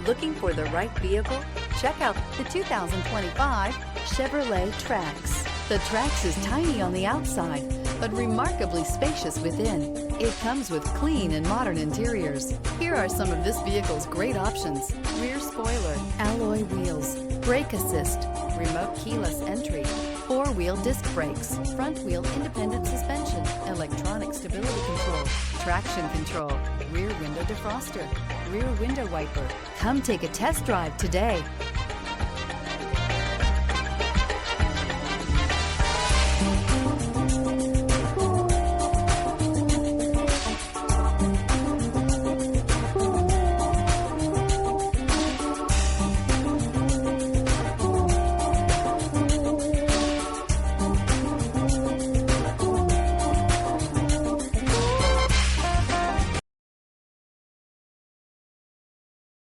Looking for the right vehicle? Check out the 2025 Chevrolet Trax. The Trax is tiny on the outside, but remarkably spacious within. It comes with clean and modern interiors. Here are some of this vehicle's great options: rear spoiler, alloy wheels, brake assist, remote keyless entry, four-wheel disc brakes, front-wheel independent suspension, electronic stability control, traction control, rear window defroster, rear window wiper. Come take a test drive today.